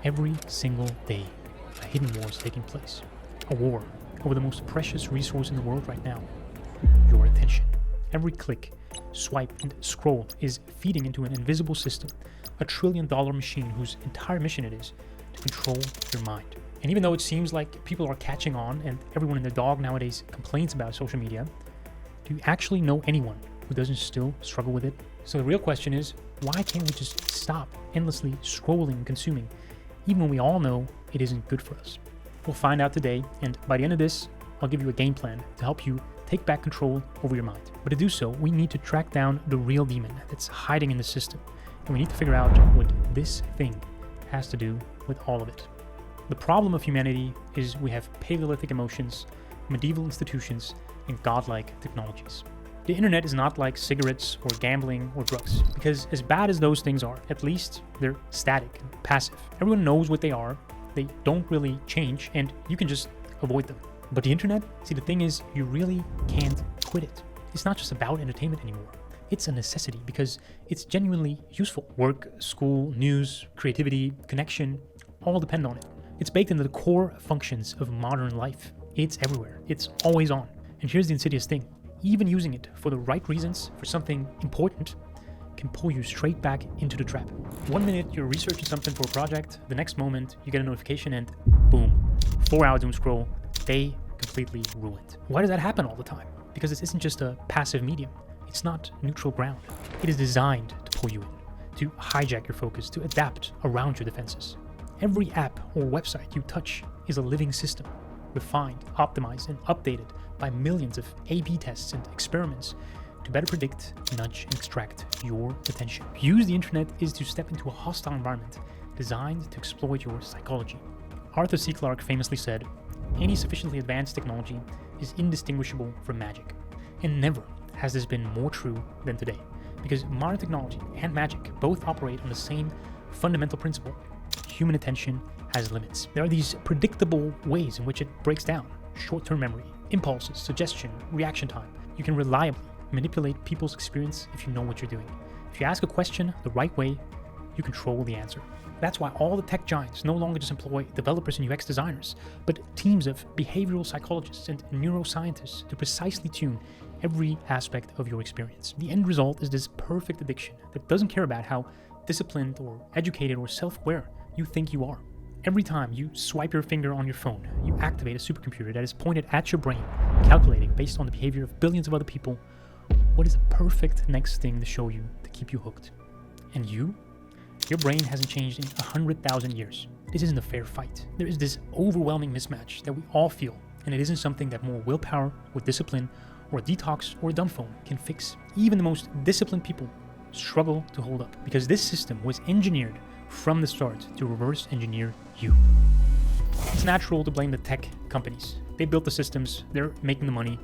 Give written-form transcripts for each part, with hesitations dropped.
Every single day, a hidden war is taking place. A war over the most precious resource in the world right now, your attention. Every click, swipe, and scroll is feeding into an invisible system, a $1 trillion machine whose entire mission it is to control your mind. And even though it seems like people are catching on and everyone and their dog nowadays complains about social media, do you actually know anyone who doesn't still struggle with it? So the real question is, why can't we just stop endlessly scrolling and consuming, even when we all know it isn't good for us? We'll find out today, and by the end of this, I'll give you a game plan to help you take back control over your mind. But to do so, we need to track down the real demon that's hiding in the system, and we need to figure out what this thing has to do with all of it. The problem of humanity is we have Paleolithic emotions, medieval institutions, and godlike technologies. The internet is not like cigarettes or gambling or drugs, because as bad as those things are, at least they're static and passive. Everyone knows what they are, they don't really change, and you can just avoid them. But the internet, see, the thing is, you really can't quit it. It's not just about entertainment anymore. It's a necessity because it's genuinely useful. Work, school, news, creativity, connection, all depend on it. It's baked into the core functions of modern life. It's everywhere. It's always on. And here's the insidious thing. Even using it for the right reasons, for something important, can pull you straight back into the trap. 1 minute you're researching something for a project, the next moment you get a notification and boom, 4-hour doom scroll, day completely ruined. Why does that happen all the time? Because this isn't just a passive medium. It's not neutral ground. It is designed to pull you in, to hijack your focus, to adapt around your defenses. Every app or website you touch is a living system, refined, optimized, and updated by millions of A/B tests and experiments to better predict, nudge, and extract your attention. To use the internet is to step into a hostile environment designed to exploit your psychology. Arthur C. Clarke famously said, "Any sufficiently advanced technology is indistinguishable from magic." And never has this been more true than today, because modern technology and magic both operate on the same fundamental principle. Human attention has limits. There are these predictable ways in which it breaks down: short-term memory, impulses, suggestion, reaction time. You can reliably manipulate people's experience if you know what you're doing. If you ask a question the right way, you control the answer. That's why all the tech giants no longer just employ developers and UX designers, but teams of behavioral psychologists and neuroscientists to precisely tune every aspect of your experience. The end result is this perfect addiction that doesn't care about how disciplined or educated or self-aware you think you are. Every time you swipe your finger on your phone, you activate a supercomputer that is pointed at your brain, calculating based on the behavior of billions of other people what is the perfect next thing to show you to keep you hooked. And your brain hasn't changed in 100,000 years. This isn't a fair fight. There is this overwhelming mismatch that we all feel, and it isn't something that more willpower or discipline or a detox or a dumb phone can fix. Even the most disciplined people struggle to hold up because this system was engineered from the start to reverse engineer you. It's natural to blame the tech companies. They built the systems, they're making the money.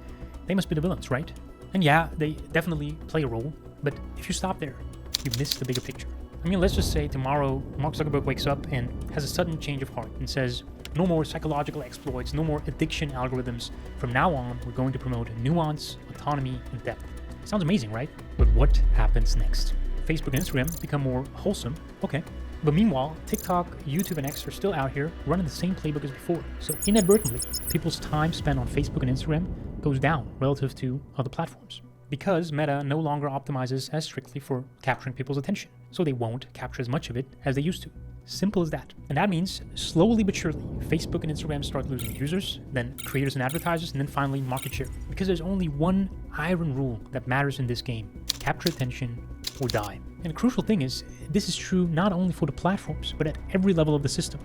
They must be the villains, right? And yeah, they definitely play a role, but if you stop there, you miss the bigger picture. I mean, let's just say tomorrow Mark Zuckerberg wakes up and has a sudden change of heart and says, no more psychological exploits, no more addiction algorithms. From now on, we're going to promote nuance, autonomy, and depth. Sounds amazing, right? But what happens next? Facebook and Instagram become more wholesome, okay. But meanwhile, TikTok, YouTube, and X are still out here running the same playbook as before. So inadvertently, people's time spent on Facebook and Instagram goes down relative to other platforms, because Meta no longer optimizes as strictly for capturing people's attention, so they won't capture as much of it as they used to. Simple as that. And that means, slowly but surely, Facebook and Instagram start losing users, then creators and advertisers, and then finally market share. Because there's only one iron rule that matters in this game: capture attention or die. And the crucial thing is, this is true not only for the platforms, but at every level of the system.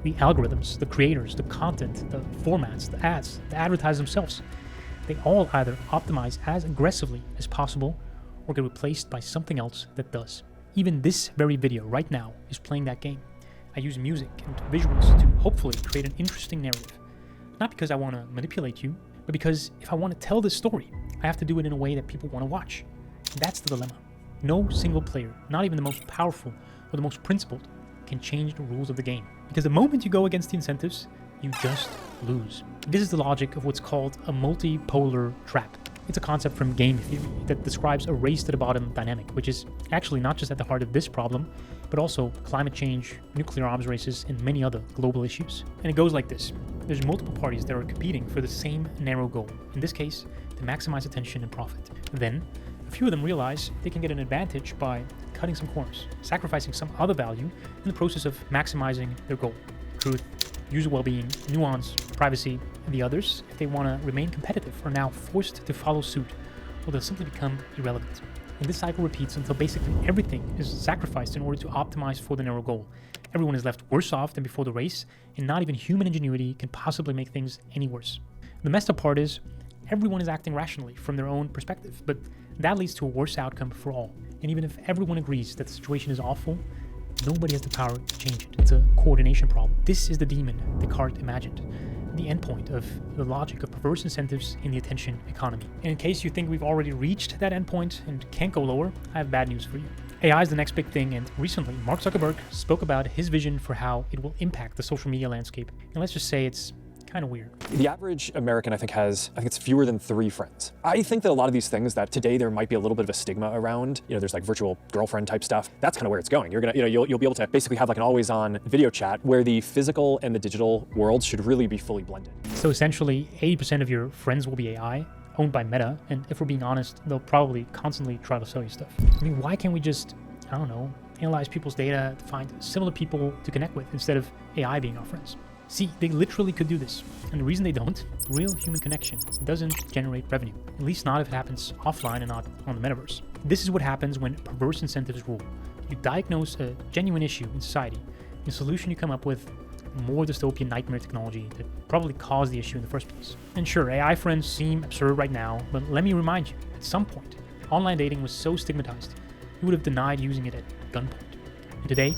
The algorithms, the creators, the content, the formats, the ads, the advertisers themselves, they all either optimize as aggressively as possible or get replaced by something else that does. Even this very video right now is playing that game. I use music and visuals to hopefully create an interesting narrative. Not because I want to manipulate you, but because if I want to tell this story, I have to do it in a way that people want to watch. That's the dilemma. No single player, not even the most powerful or the most principled, can change the rules of the game. Because the moment you go against the incentives, you just lose. This is the logic of what's called a multipolar trap. It's a concept from game theory that describes a race to the bottom dynamic, which is actually not just at the heart of this problem, but also climate change, nuclear arms races, and many other global issues. And it goes like this. There's multiple parties that are competing for the same narrow goal, in this case, to maximize attention and profit. Then, a few of them realize they can get an advantage by cutting some corners, sacrificing some other value in the process of maximizing their goal. Truth, user well-being, nuance, privacy, and the others, if they want to remain competitive, are now forced to follow suit, or they'll simply become irrelevant. And this cycle repeats until basically everything is sacrificed in order to optimize for the narrow goal. Everyone is left worse off than before the race, and not even human ingenuity can possibly make things any worse. The messed up part is, everyone is acting rationally from their own perspective, but that leads to a worse outcome for all. And even if everyone agrees that the situation is awful, nobody has the power to change it. It's a coordination problem. This is the demon Descartes imagined, the endpoint of the logic of perverse incentives in the attention economy. And in case you think we've already reached that endpoint and can't go lower, I have bad news for you. AI is the next big thing, and recently Mark Zuckerberg spoke about his vision for how it will impact the social media landscape. And let's just say it's kind of weird. The average American, I think it's fewer than 3 friends. I think that a lot of these things that today there might be a little bit of a stigma around, there's like virtual girlfriend type stuff. That's kind of where it's going. You're gonna, you'll be able to basically have like an always on video chat where the physical and the digital worlds should really be fully blended. So essentially 80% of your friends will be AI, owned by Meta. And if we're being honest, they'll probably constantly try to sell you stuff. I mean, why can't we just, analyze people's data to find similar people to connect with instead of AI being our friends? See, they literally could do this. And the reason they don't, real human connection doesn't generate revenue. At least not if it happens offline and not on the metaverse. This is what happens when perverse incentives rule. You diagnose a genuine issue in society. The solution you come up with, more dystopian nightmare technology that probably caused the issue in the first place. And sure, AI friends seem absurd right now, but let me remind you, at some point, online dating was so stigmatized, you would have denied using it at gunpoint. And today,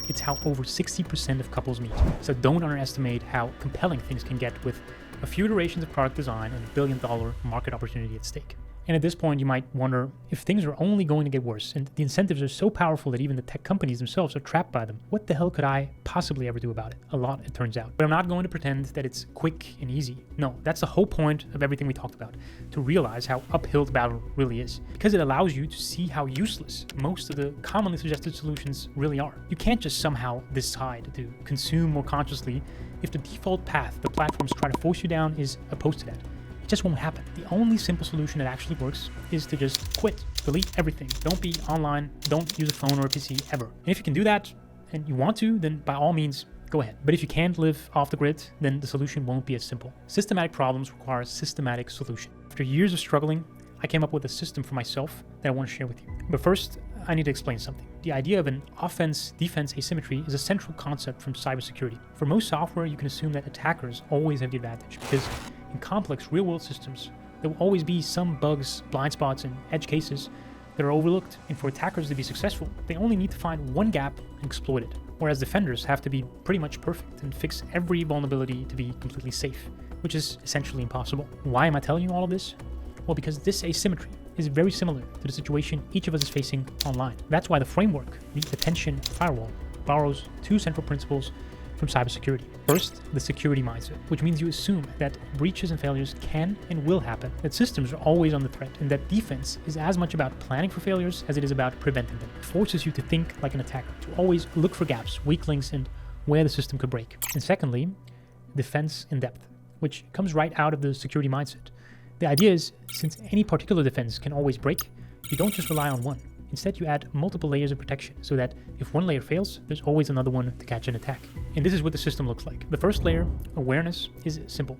it's how over 60% of couples meet. So don't underestimate how compelling things can get with a few iterations of product design and $1 billion market opportunity at stake. And at this point, you might wonder if things are only going to get worse and the incentives are so powerful that even the tech companies themselves are trapped by them. What the hell could I possibly ever do about it? A lot, it turns out. But I'm not going to pretend that it's quick and easy. No, that's the whole point of everything we talked about, to realize how uphill the battle really is. Because it allows you to see how useless most of the commonly suggested solutions really are. You can't just somehow decide to consume more consciously if the default path the platforms try to force you down is opposed to that. It just won't happen. The only simple solution that actually works is to just quit, delete everything. Don't be online, don't use a phone or a PC ever. And if you can do that and you want to, then by all means, go ahead. But if you can't live off the grid, then the solution won't be as simple. Systematic problems require a systematic solution. After years of struggling, I came up with a system for myself that I want to share with you. But first, I need to explain something. The idea of an offense-defense asymmetry is a central concept from cybersecurity. For most software, you can assume that attackers always have the advantage because in complex real-world systems, there will always be some bugs, blind spots, and edge cases that are overlooked. And for attackers to be successful, they only need to find one gap and exploit it. Whereas defenders have to be pretty much perfect and fix every vulnerability to be completely safe, which is essentially impossible. Why am I telling you all of this? Well, because this asymmetry is very similar to the situation each of us is facing online. That's why the framework, the attention firewall, borrows 2 central principles from cybersecurity. First, the security mindset, which means you assume that breaches and failures can and will happen, that systems are always under threat, and that defense is as much about planning for failures as it is about preventing them. It forces you to think like an attacker, to always look for gaps, weak links, and where the system could break. And secondly, defense in depth, which comes right out of the security mindset. The idea is, since any particular defense can always break, you don't just rely on one. Instead, you add multiple layers of protection so that if one layer fails, there's always another one to catch an attack. And this is what the system looks like. The first layer, awareness, is simple.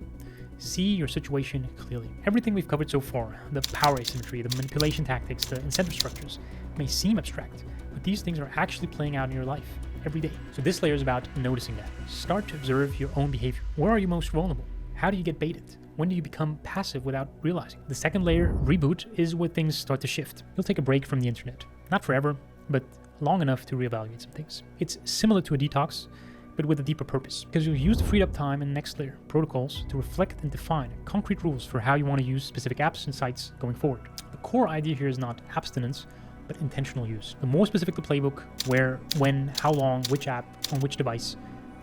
See your situation clearly. Everything we've covered so far, the power asymmetry, the manipulation tactics, the incentive structures, may seem abstract, but these things are actually playing out in your life every day. So this layer is about noticing that. Start to observe your own behavior. Where are you most vulnerable? How do you get baited? When do you become passive without realizing? The second layer, reboot, is where things start to shift. You'll take a break from the internet. Not forever, but long enough to reevaluate some things. It's similar to a detox, but with a deeper purpose, because you'll use the freed up time in the next layer, protocols, to reflect and define concrete rules for how you want to use specific apps and sites going forward. The core idea here is not abstinence, but intentional use. The more specific the playbook, where, when, how long, which app, on which device,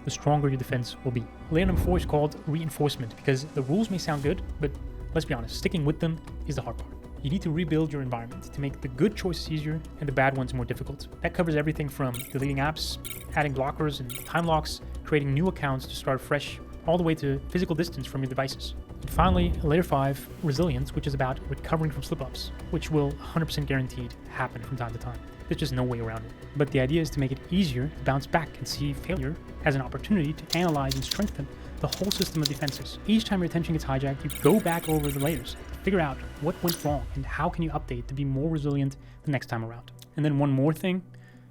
the stronger your defense will be. Layer number 4 is called reinforcement, because the rules may sound good, but let's be honest, sticking with them is the hard part. You need to rebuild your environment to make the good choices easier and the bad ones more difficult. That covers everything from deleting apps, adding blockers and time locks, creating new accounts to start fresh, all the way to physical distance from your devices. And finally, layer 5, resilience, which is about recovering from slip-ups, which will 100% guaranteed happen from time to time. There's just no way around it. But the idea is to make it easier to bounce back and see failure as an opportunity to analyze and strengthen the whole system of defenses. Each time your attention gets hijacked, you go back over the layers, figure out what went wrong and how can you update to be more resilient the next time around. And then one more thing,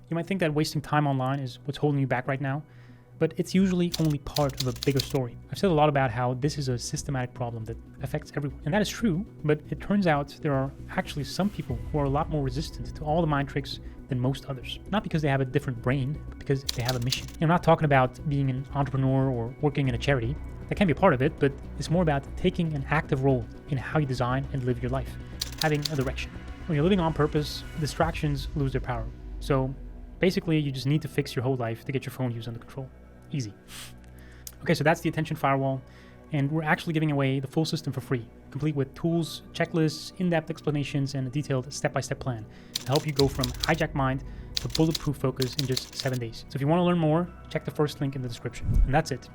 you might think that wasting time online is what's holding you back right now, but it's usually only part of a bigger story. I've said a lot about how this is a systematic problem that affects everyone. And that is true, but it turns out there are actually some people who are a lot more resistant to all the mind tricks than most others. Not because they have a different brain, but because they have a mission. I'm not talking about being an entrepreneur or working in a charity. That can be a part of it, but it's more about taking an active role in how you design and live your life, having a direction. When you're living on purpose, distractions lose their power. So basically, you just need to fix your whole life to get your phone use under control. Easy. Okay, so that's the attention firewall, and we're actually giving away the full system for free, complete with tools, checklists, in-depth explanations, and a detailed step-by-step plan to help you go from hijack mind to bulletproof focus in just 7 days. So if you want to learn more, check the first link in the description. And that's it.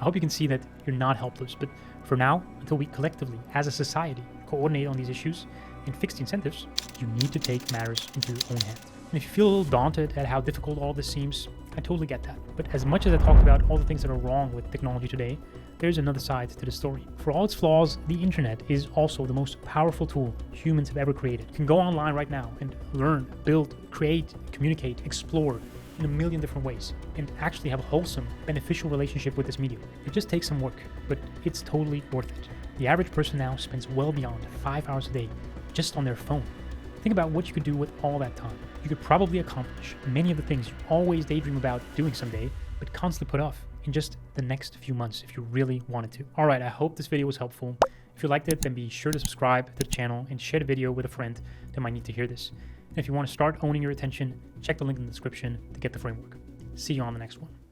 I hope you can see that you're not helpless, but for now, until we collectively, as a society, coordinate on these issues and fix the incentives, you need to take matters into your own hands. And if you feel a little daunted at how difficult all this seems, I totally get that. But as much as I talked about all the things that are wrong with technology today, there's another side to the story. For all its flaws, the internet is also the most powerful tool humans have ever created. You can go online right now and learn, build, create, communicate, explore in a million different ways, and actually have a wholesome, beneficial relationship with this medium. It just takes some work, but it's totally worth it. The average person now spends well beyond 5 hours a day just on their phone. Think about what you could do with all that time. You could probably accomplish many of the things you always daydream about doing someday, but constantly put off in just the next few months if you really wanted to. All right, I hope this video was helpful. If you liked it, then be sure to subscribe to the channel and share the video with a friend that might need to hear this. And if you want to start owning your attention, check the link in the description to get the framework. See you on the next one.